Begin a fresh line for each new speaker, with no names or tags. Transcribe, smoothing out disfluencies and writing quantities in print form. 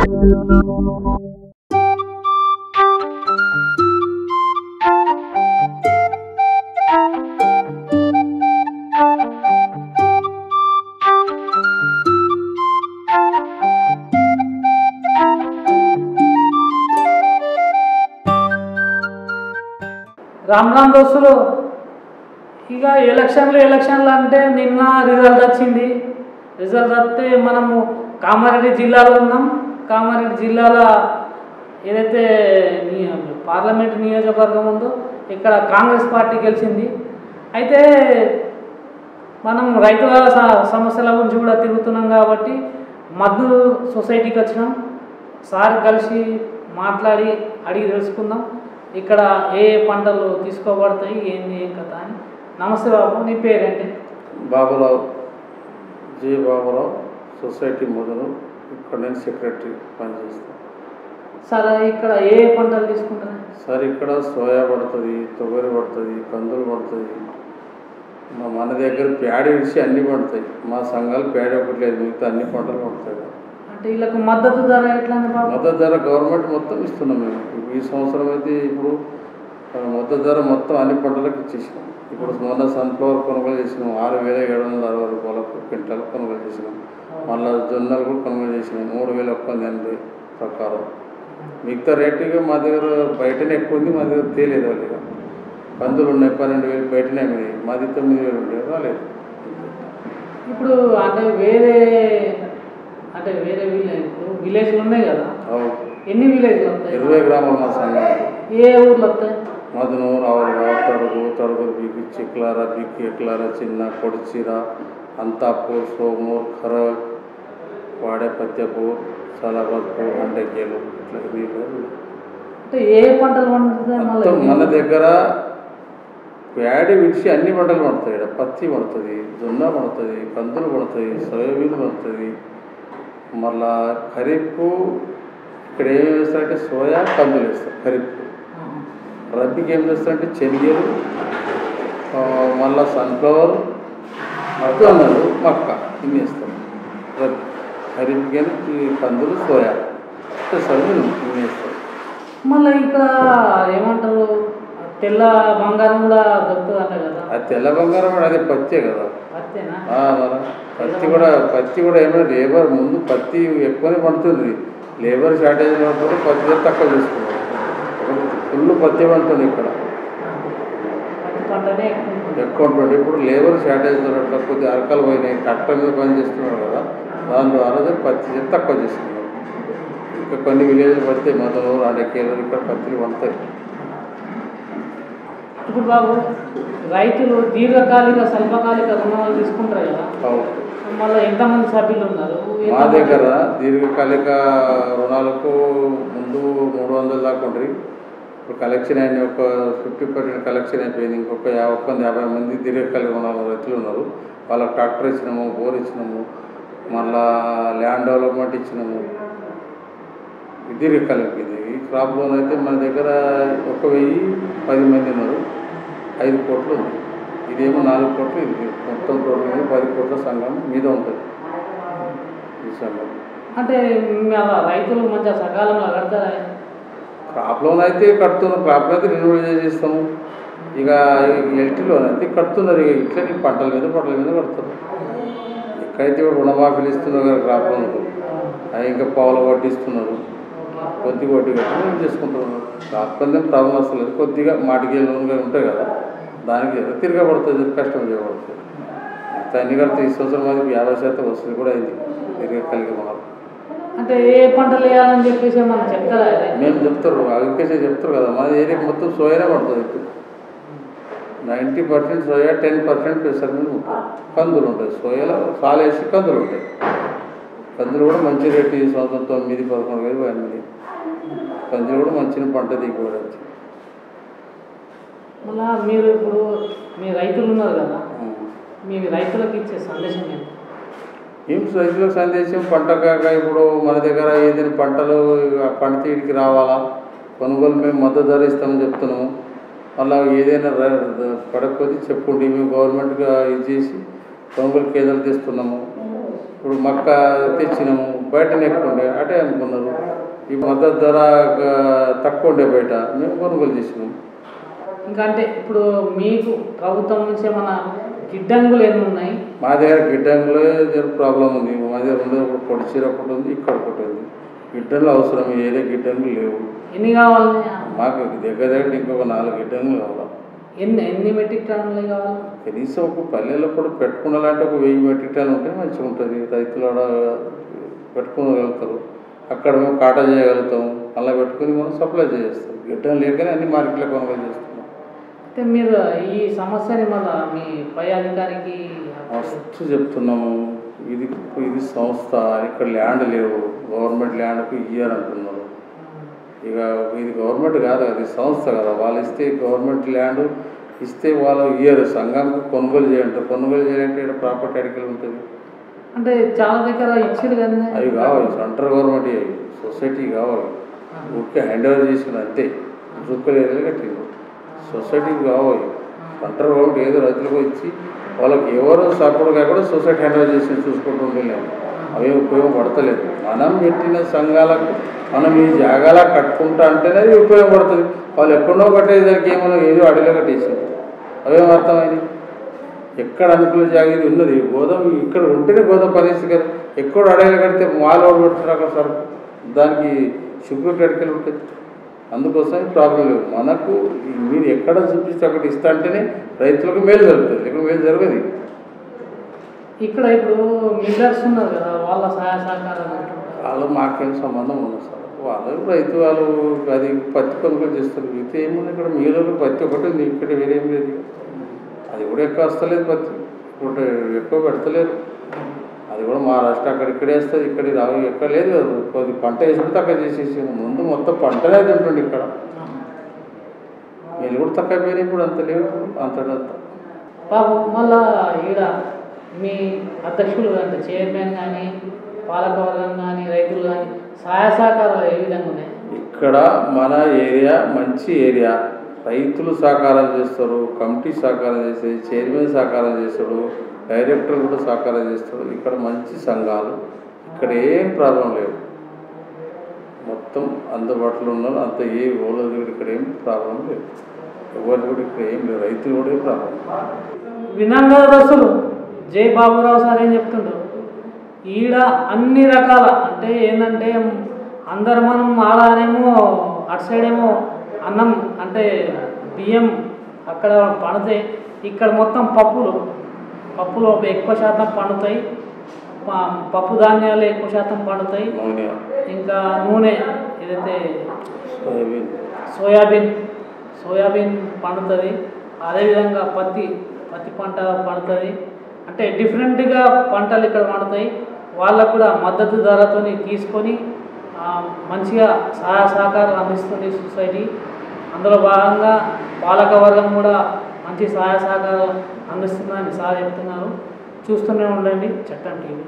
రామ్ రామ్ దోస్తులు, ఇక ఎలక్షన్లు అంటే నిన్న రిజల్ట్ వచ్చింది. రిజల్ట్ వస్తే మనము కామారెడ్డి జిల్లాలో ఉన్నాం. కామారెడ్డి జిల్లాలో ఏదైతే పార్లమెంట్ నియోజకవర్గం ఉందో ఇక్కడ కాంగ్రెస్ పార్టీ గెలిచింది. అయితే మనం రైతుల సమస్యల గురించి కూడా తిరుగుతున్నాం కాబట్టి మద్దు సొసైటీకి వచ్చినాం. సార్ కలిసి మాట్లాడి అడిగి తెలుసుకుందాం ఇక్కడ ఏ పంటలు తీసుకోబడతాయి, ఏంది ఏం కథ అని. నమస్తే బాబు, నీ పేరేంటి?
బాబురావు, జే బాబురావు, సొసైటీ మొదలు. ఇక్కడ నేను సెక్రటరీ పనిచేస్తాను.
సార్ ఇక్కడ ఏ పంటలు తీసుకుంటారు?
సార్ ఇక్కడ సోయా పడుతుంది, తొగరి పడుతుంది, కందులు పడుతుంది. మన దగ్గర ప్యాడీ విడిచి అన్నీ పడతాయి. మా సంఘాలు ప్యాడీ ఒకటి లేదు, మిగతా అన్ని పంటలు పడతాయి.
అంటే వీళ్ళకు మద్దతు ధర ఎట్లా?
మద్దతు ధర గవర్నమెంట్ మొత్తం ఇస్తున్నాం మేము. ఈ సంవత్సరం అయితే ఇప్పుడు మద్దతు ధర మొత్తం అన్ని పంటలకు ఇచ్చేసినాం. ఇప్పుడు మొన్న సన్ఫ్లవర్ కొనుగోలు చేసినాం, 6,760 రూపాయలకు క్వింటాల్ కొనుగోలు చేసినాం. మళ్ళీ జొన్నలు కూడా కొనుగోలు చేసినాం 3,180 ప్రకారం. మిగతా రేటుగా మా దగ్గర బయటనే ఎక్కువ ఉంది, మా దగ్గర తేలేదు. వాళ్ళగా కందులు ఉన్నాయి 12,000 బయటనే ఉన్నాయి, మాది 9,000 ఉండే రాలేదు.
ఇప్పుడు అంటే వేరే విలేజ్లు ఉన్నాయి కదా, ఎన్ని విలేజ్లు వస్తాయి?
20 గ్రామాలు మా సంఘం.
ఏ ఊర్లు వస్తాయి?
మధునూరు, ఆవులుగా, తడుగు బీకి, చిక్లార, బీకి, ఎక్లార, చిన్న, కొడిచీర, అంతాపూర్, సోమూర్, ఖరగ్, వాడే, పత్యపూర్, సలాబాద్పూర్, అండకేలు, ఇట్లా.
అంటే ఏ పంటలు పండుతాయి?
మన దగ్గర ప్యాడీ విడిచి అన్ని పంటలు పడతాయి. ఇక్కడ పత్తి పడుతుంది, జొన్న పడుతుంది, కందులు పడుతుంది, సోయాబీన్ పడుతుంది. మళ్ళా ఖరీఫ్కు ఇక్కడ ఏం వేస్తారంటే సోయా, కందులు వేస్తారు ఖరీఫ్కు. రబ్బీకి ఏం చేస్తారంటే శనగలు, మళ్ళీ సన్ఫ్లవర్, జొన్నలు, మక్క ఇన్ని వేస్తాం. రబ్బీ ఖరీఫ్కి కందులు, సోయా, సరుకులు ఇన్ని వేస్తాం.
మళ్ళీ ఇక్కడ ఏమంటారు, తెల్ల బంగారం కూడా దొరుకుతుంది అంట కదా?
అది తెల్ల బంగారం కూడా అది పత్తే కదా.
పత్తేనా?
పత్తి కూడా ఏమైనా లేబర్ ముందు పత్తి ఎక్కువనే పండుతుంది. లేబర్ షార్టేజ్ ఉన్నప్పుడు పత్తి తక్కువ తీసుకున్నారు. ఫుల్ పత్తి పండుతుంది ఇక్కడ, ఎక్కువ ఉంటుంది. ఇప్పుడు లేబర్ షార్టేజ్ కొద్దిగా అరకలు పోయినాయి, కట్ట మీద పని చేస్తున్నారు కదా, దాని ద్వారా పత్తి తక్కువ చేస్తున్నారు. ఇంకా కొన్ని విలేజ్లు పడితే మధునూరు, అండకేలు ఇక్కడ పత్తిలు పండుతాయి.
ఇప్పుడు బాబు, రైతులు దీర్ఘకాలిక స్వల్పకాలిక రుణాలు తీసుకుంటారు కదా, మళ్ళీ ఎంతమంది సభ్యులు ఉన్నారు?
మా దగ్గర దీర్ఘకాలిక రుణాలకు ముందు 300 దాకా ఉంటుంది. ఇప్పుడు కలెక్షన్ అయిన ఒక 50% కలెక్షన్ అయిపోయింది. ఇంకొక 50 మంది దీర్ఘకాలిక రుణాల రైతులు ఉన్నారు. వాళ్ళకి ట్రాక్టర్ ఇచ్చినాము, బోర్ ఇచ్చినాము, మళ్ళా ల్యాండ్ డెవలప్మెంట్ ఇచ్చినాము. దీర్ఘకాలిక ఇది. ఈ క్రాప్ లోన్ అయితే మన దగ్గర 1,010 మంది ఉన్నారు, 5 కోట్లు ఉంది. ఇదేమో 4 కోట్లు. ఇది మొత్తం టోటల్ 10 కోట్ల సంఘం మీద ఉంటుంది ఈ సంఘం.
అంటే రైతులు మంచిగా సకాలంలో కడతారా?
క్రాప్ లోన్ అయితే కడుతున్నాం, క్రాప్ లోన్ అయితే రెన్యువల్ చేసేస్తాము. ఇక ఎల్టీ లోన్ అయితే కడుతున్నారు. ఇక ఇట్లా పంటల మీద కడుతున్నారు. ఎక్కడైతే రుణమాఫీలు ఇస్తున్నారు కదా క్రాప్ లోన్కు, అవి ఇంకా పావులు వడ్డిస్తున్నారు. కొద్దిగా వడ్డీ కట్టి చేసుకుంటున్నారు. క్రాప్ లోన్ ప్రాబ్లం వస్తలేదు. కొద్దిగా మాటికే లోన్గా ఉంటాయి కదా, దానికి తిరగబడుతుంది, కష్టం చేయబడుతుంది. అన్ని కలిపి ఈ సంవత్సరం మనకి 50% వస్తుంది కూడా అయింది దీర్ఘకాలిక రుణాలు.
అంటే ఏ పంటలు వేయాలని చెప్పేసి మనం చెప్తారా?
మేము చెప్తారు, అగ్రికల్చర్ చెప్తారు కదా. మన ఏరియాకి మొత్తం సోయానే పడుతుంది. ఇప్పుడు 90% సోయా, 10% పెసర మీద ఉంటుంది. కందులు ఉంటాయి. సోయాలో సాలేసి కందులు ఉంటాయి. కందులు కూడా మంచి రేటు ఈ సంవత్సరం 9-11,000 కందులు కూడా మంచి పంట దిగుబడి వచ్చింది.
మళ్ళా మీరు ఇప్పుడు మీ రైతులు ఉన్నారు కదా, మీ రైతులకు ఇచ్చే సందేశం ఏంటి?
రైతులకు సందేశం పంట కాక ఇప్పుడు మన దగ్గర ఏదైనా పంటలు పండితే ఇడికి రావాలా, కొనుగోలు మేము మద్దతు ధర ఇస్తామని చెప్తున్నాము. మళ్ళీ ఏదైనా పడకపోతే చెప్పుకుంటే మేము గవర్నమెంట్గా ఇది చేసి కొనుగోలు కేంద్రాలు తెస్తున్నాము. ఇప్పుడు మక్క తెచ్చినాము, బయటనే ఎక్కువ ఉండే అటే అనుకున్నారు. ఈ మద్దతు ధర తక్కువ ఉండే బయట మేము కొనుగోలు చేసినాం.
ఇంకా అంటే ఇప్పుడు మీకు ప్రభుత్వం నుంచి ఏమైనా గిడ్డంగులు ఎన్ని ఉన్నాయి?
మా దగ్గర గిడ్డంగులో ప్రాబ్లం ఉంది. మా దగ్గర ఉండేది ఒకటి పొడిచీర ఒకటి ఉంది, ఇక్కడ ఒకటి ఉంది. గిడ్డంగులు అవసరం, ఏదే గిడ్డంగులు లేవు.
ఎన్ని కావాలి
మాకు దగ్గర ఇంకొక 4 గిడ్డంగులు కావాలి.
ఎన్ని మెట్రిక్ టన్నులు కావాలి?
కనీసం ఒక పల్లెల్లో కూడా పెట్టుకున్నాలంటే ఒక 1000 మెట్రిక్ టన్నులు ఉంటే మంచిగా ఉంటుంది. రైతులు పెట్టుకోగలుగుతారు. అక్కడ మేము కాటా చేయగలుగుతాం. అలా పెట్టుకుని మనం సప్లై చేస్తాం. గిడ్డం లేకనే అన్ని మార్కెట్లో కొనుగోలు చేస్తున్నాం.
అయితే మీరు ఈ సమస్యని మళ్ళీ మీ పై అధికారికి
ఫస్ట్ చెప్తున్నాము, ఇది సంస్థ, ఇక్కడ ల్యాండ్ లేవు, గవర్నమెంట్ ల్యాండ్కు ఇయ్యారంటున్నారు. ఇక ఇది గవర్నమెంట్ కాదు, అది సంస్థ కదా. వాళ్ళు ఇస్తే గవర్నమెంట్ ల్యాండ్ ఇస్తే వాళ్ళు ఇయ్యరు. సంఘంకు కొనుగోలు చేయంటారు. కొనుగోలు చేయాలంటే ఇక్కడ ప్రాపర్టీ అడిగిలు ఉంటుంది.
అంటే చాలా దగ్గర ఇచ్చారు కదా.
అవి కావాలి, సెంట్రల్ గవర్నమెంట్ అవి సొసైటీ కావాలి. ఊరికే హ్యాండ్ ఓవర్ చేసుకుని అంతే. చుక్కలు ఏరియాలు కట్టింది సొసైటీకి కావాలి. సెంట్రల్ గవర్నమెంట్ ఏదో రైతులకు ఇచ్చి వాళ్ళకి ఎవరు సపోర్ట్ కాకుండా సొసైటీ హ్యాండ్ ఓవర్ చేసి చూసుకుంటూ ఉండలేము. అవి ఉపయోగపడతలేదు. మనం పెట్టిన సంఘాలకు మనం ఈ జాగాలా కట్టుకుంటా అంటేనే అది ఉపయోగపడుతుంది. వాళ్ళు ఎక్కడో కట్టేదానికి ఏమో ఏదో అడిలో కట్టేసారు. అవేం అర్థమైంది. ఎక్కడ అనుకూల జాగా ఇది ఉన్నది. గోదాం ఇక్కడ ఉంటేనే గోదాం పరిస్థితి కదా. ఎక్కడ అడవిలో కడితే మాలోడు పెడుతున్నారు అక్కడ సరుకు. దానికి సెక్యూరిటీ అడికలు ఉంటుంది. అందుకోసం ప్రాబ్లం లేవు. మనకు మీరు ఎక్కడ చూపిస్తే అక్కడ ఇస్తా అంటేనే రైతులకు మేలు జరుగుతుంది. ఇక్కడ మేలు జరగదు.
ఇక్కడ ఇప్పుడు మిల్లర్స్ ఉన్నారు కదా, వాళ్ళ సహాయ సహకారాలు
వాళ్ళు మాకేం సంబంధం ఉండదు సార్. వాళ్ళు రైతు వాళ్ళు అది పత్తి కొనుగోలు చేస్తారు. మిగతా ఏముంది ఇక్కడ మీలో పత్తి ఒకటి ఉంది. ఇక్కడ వేరేం లేదు. అది కూడా ఎక్కువ వస్తలేదు. పత్తి ఇప్పుడు ఎక్కువ పెడతలేరు. అది కూడా మహారాష్ట్ర అక్కడిక్కడే వేస్తుంది. ఇక్కడ రావు ఎక్కడ లేదు. కొద్ది పంట వేసినట్టు తక్కువ చేసేసి ముందు మొత్తం పంటనే తింటుండే. ఇక్కడ వీళ్ళు కూడా తక్కువ పోయినాయి. ఇప్పుడు అంత లేవు. అంతటంత
పాపం మళ్ళా ఈడ మీ అధ్యక్షులు అంటే చైర్మన్ కానీ పాలకవర్గం కానీ రైతులు కానీ సహాయ సహకారాలు ఏ విధంగా ఉన్నాయి?
ఇక్కడ మన ఏరియా మంచి ఏరియా. రైతులు సహకారం చేస్తారు, కమిటీ సహకారం చేస్తుంది, చైర్మన్ సహకారం చేస్తాడు, డైరెక్టర్ కూడా సహకారం చేస్తాడు. ఇక్కడ మంచి సంఘాలు. ఇక్కడ ఏం ప్రాబ్లం లేవు. మొత్తం అందుబాటులో ఉన్నారు. అంత ఏ ఓళ్ళది కూడా ఇక్కడ ఏం ప్రాబ్లం లేదు. ఎవరు కూడా ఇక్కడ ఏం లేదు. రైతులు కూడా ఏం ప్రాబ్లం.
విన్నాం కదా దోస్తులు, జై బాబురావు సార్ ఏం చెప్తుండ్రు. ఈడ అన్ని రకాల అంటే ఏంటంటే అందరు మనం ఆడనేమో అటు సైడ్ ఏమో అన్నం అంటే బియ్యం అక్కడ పండుతాయి. ఇక్కడ మొత్తం పప్పులు ఎక్కువ శాతం పండుతాయి. పప్పు ధాన్యాలు ఎక్కువ శాతం పండుతాయి. ఇంకా నూనె ఏదైతే సోయాబీన్ పండుతుంది. అదేవిధంగా పత్తి పంట పండుతుంది. అంటే డిఫరెంట్గా పంటలు ఇక్కడ పండుతాయి. వాళ్ళకు కూడా మద్దతు ధరతో తీసుకొని మంచిగా సహాయ సహకారాలు అందిస్తుంది సొసైటీ. అందులో భాగంగా పాలకవర్గం కూడా మంచి సహాయ సహకారాలు అందిస్తుందని సార్ చెప్తున్నారు. చూస్తూనే ఉండండి చట్టం టీవీ.